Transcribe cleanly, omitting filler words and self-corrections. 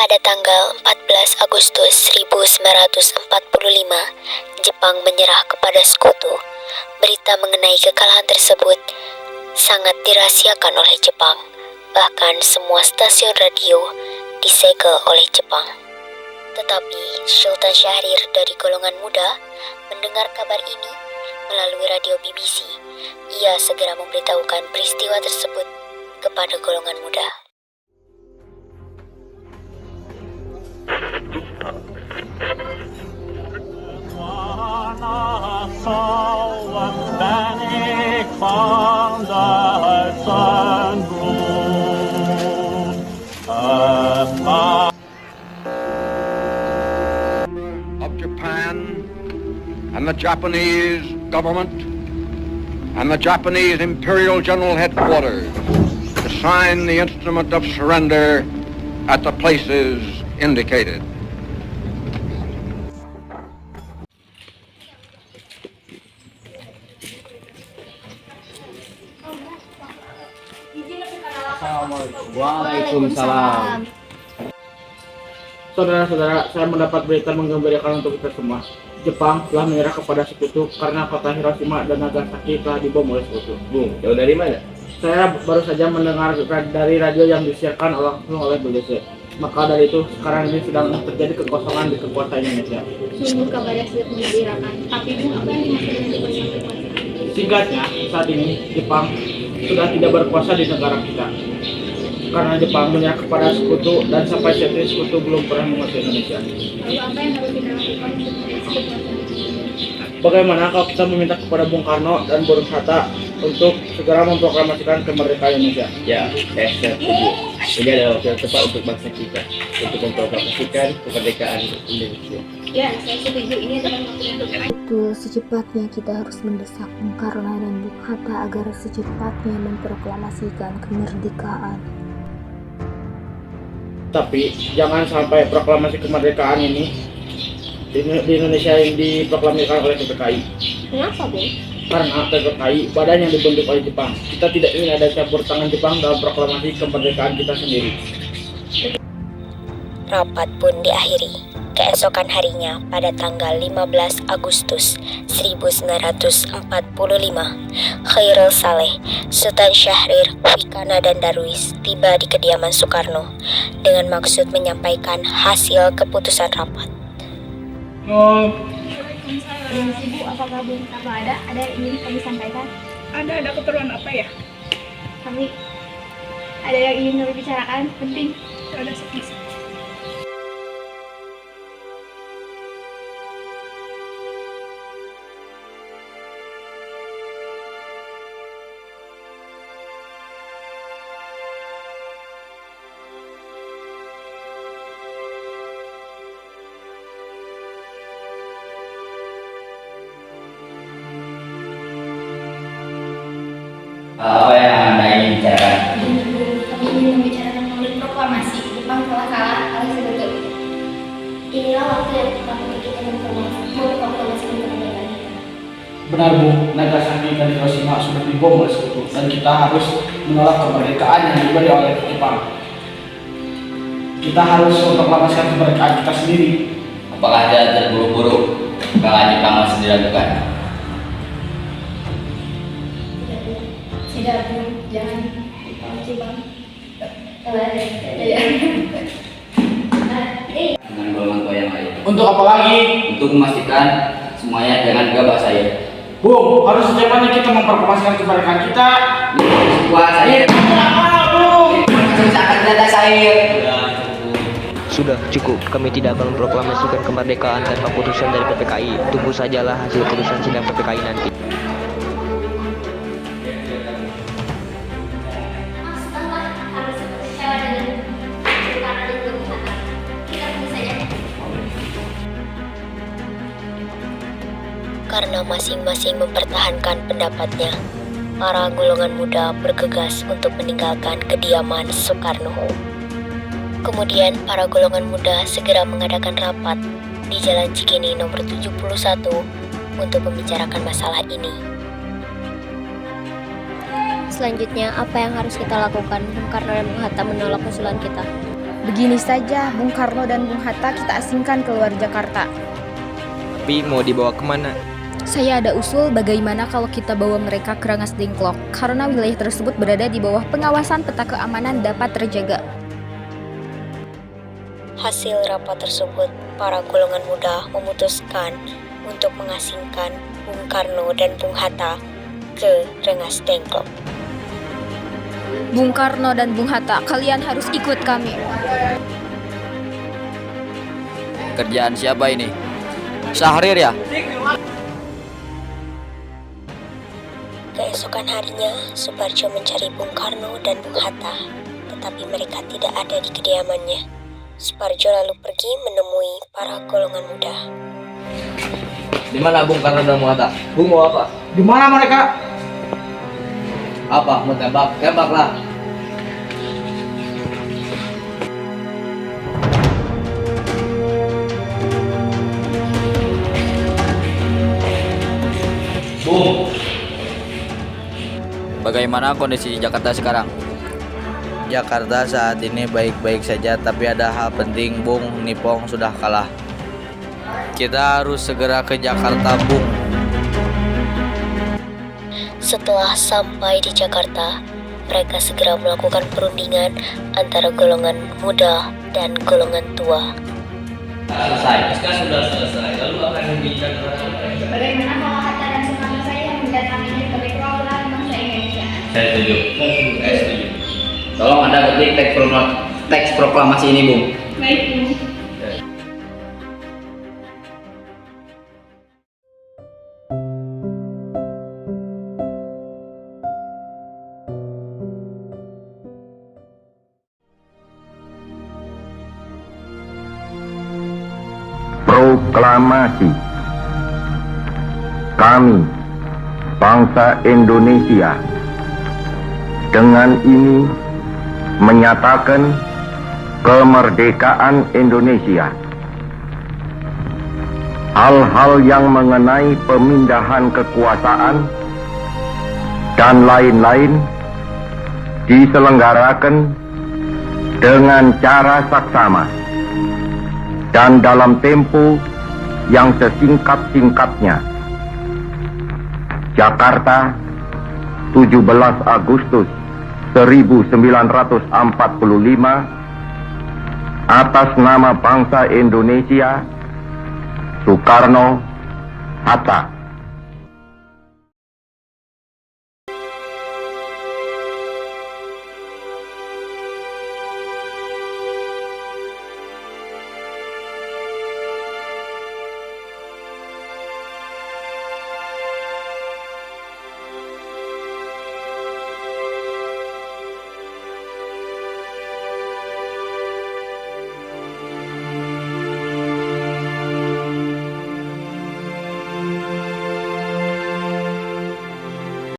Pada tanggal 14 Agustus 1945, Jepang menyerah kepada sekutu. Berita mengenai kekalahan tersebut sangat dirahasiakan oleh Jepang. Bahkan semua stasiun radio disegel oleh Jepang. Tetapi Sultan Syahrir dari golongan muda mendengar kabar ini melalui radio BBC. Ia segera memberitahukan peristiwa tersebut kepada golongan muda. Of Japan and the Japanese government and the Japanese Imperial General Headquarters to sign the instrument of surrender at the places indicated. Waalaikumsalam. Saudara-saudara, saya mendapat berita menggembirakan untuk kita semua. Jepang telah menyerah kepada sekutu karena kota Hiroshima dan Nagasaki telah dibom oleh sekutu. Bung, jauh dari mana? Saya baru saja mendengar dari radio yang disiarkan langsung oleh BBC. Maka dari itu, sekarang ini sedang terjadi kekosongan di kekuasaan Indonesia. Sungguh kabarnya sudah mengembirakan, tapi Bu, apa yang dimaksud dengan kekuasaan? Singkatnya, saat ini Jepang sudah tidak berkuasa di negara kita. Karena Jepang menyerah kepada sekutu dan sampai saat ini sekutu belum pernah menguasai Indonesia. Lalu apa yang harus kita lakukan untuk mengatasi kekuasaan itu? Bagaimana kalau kita meminta kepada Bung Karno dan Bung Hatta untuk segera memproklamasikan kemerdekaan Indonesia? Ya, saya setuju. Ini adalah waktu yang tepat untuk bangsa kita untuk memproklamasikan kemerdekaan Indonesia. Ya, saya setuju. Ini adalah waktu yang tepat. Betul, secepatnya kita harus mendesak Bung Karno dan Bung Hatta agar secepatnya memproklamasikan kemerdekaan. Tapi jangan sampai proklamasi kemerdekaan ini di Indonesia yang diproklamasikan oleh PPKI. Kenapa, Bung? Karena PPKI badan yang dibentuk oleh Jepang. Kita tidak ingin ada campur tangan Jepang dalam proklamasi kemerdekaan kita sendiri. Rapat pun diakhiri. Keesokan harinya pada tanggal 15 Agustus 1945, Khairul Saleh, Sultan Syahrir, Fikana dan Darwis tiba di kediaman Soekarno dengan maksud menyampaikan hasil keputusan rapat. Permisi, Bu, apakah Bung Karno ada yang ingin kami sampaikan? Ada keperluan apa ya? Kami ada yang ingin kami bicarakan, penting. Ada seperti Apa yang Anda ingin bicarakan? Kami ingin membicarakan mengenai proklamasi Jepang telah kalah oleh sekutu. Inilah waktu yang tepat untuk kita memproklamasikan kemerdekaan kita. Benar, Bu, Nagasaki dan Hiroshima sudah dibom oleh sekutu dan kita harus menolak kemerdekaan yang diberi oleh Jepang. Kita harus memproklamasikan kemerdekaan kita sendiri. Apakah tidak terburu-buru? Apakah Jepang masih diragukan? Tidak, Bu, jangan dipancing, Bang. Dengan golongan tua yang lain. Untuk apa lagi? Untuk memastikan semuanya jangan gegabah saya. Bung, harus secepatnya kita memproklamasikan kemerdekaan kita. Kuat saya. Akan data saya. Sudah cukup, kami tidak akan memproklamasikan kemerdekaan tanpa putusan dari PPKI. Tunggu sajalah hasil putusan sidang PPKI nanti. Karena masing-masing mempertahankan pendapatnya, para golongan muda bergegas untuk meninggalkan kediaman Soekarno. Kemudian para golongan muda segera mengadakan rapat di Jalan Cikini nomor 71 untuk membicarakan masalah ini. Selanjutnya, apa yang harus kita lakukan? Bung Karno dan Bung Hatta menolak usulan kita. Begini saja, Bung Karno dan Bung Hatta kita asingkan keluar Jakarta. Tapi mau dibawa kemana? Saya ada usul bagaimana kalau kita bawa mereka ke Rengas Dengklok, karena wilayah tersebut berada di bawah pengawasan peta keamanan dapat terjaga. Hasil rapat tersebut, para golongan muda memutuskan untuk mengasingkan Bung Karno dan Bung Hatta ke Rengas Dengklok. Bung Karno dan Bung Hatta, kalian harus ikut kami. Kerjaan siapa ini? Syahrir ya? Keesokan harinya, Suparjo mencari Bung Karno dan Bung Hatta, tetapi mereka tidak ada di kediamannya. Suparjo lalu pergi menemui para golongan muda. Di mana Bung Karno dan Bung Hatta? Bung mau apa? Di mana mereka? Apa? Mau tembak? Tembaklah. Bung, bagaimana kondisi Jakarta sekarang? Jakarta saat ini baik-baik saja, tapi ada hal penting, Bung. Nipong sudah kalah. Kita harus segera ke Jakarta, Bung. Setelah sampai di Jakarta, mereka segera melakukan perundingan antara golongan muda dan golongan tua. Selesai. Sekarang sudah selesai. Lalu akan membicarakan mereka. Bagaimana kalau Hatta dan Sukarno saya yang mendatangi sebagai perwakilan bangsa Indonesia? Saya setuju. Tolong Anda ketik teks proklamasi ini, Bung. Baik, Bu. Proklamasi. Kami, bangsa Indonesia, dengan ini menyatakan kemerdekaan Indonesia. Hal-hal yang mengenai pemindahan kekuasaan dan lain-lain diselenggarakan dengan cara saksama dan dalam tempo yang sesingkat-singkatnya. Jakarta, 17 Agustus 1945, atas nama bangsa Indonesia, Soekarno, Hatta.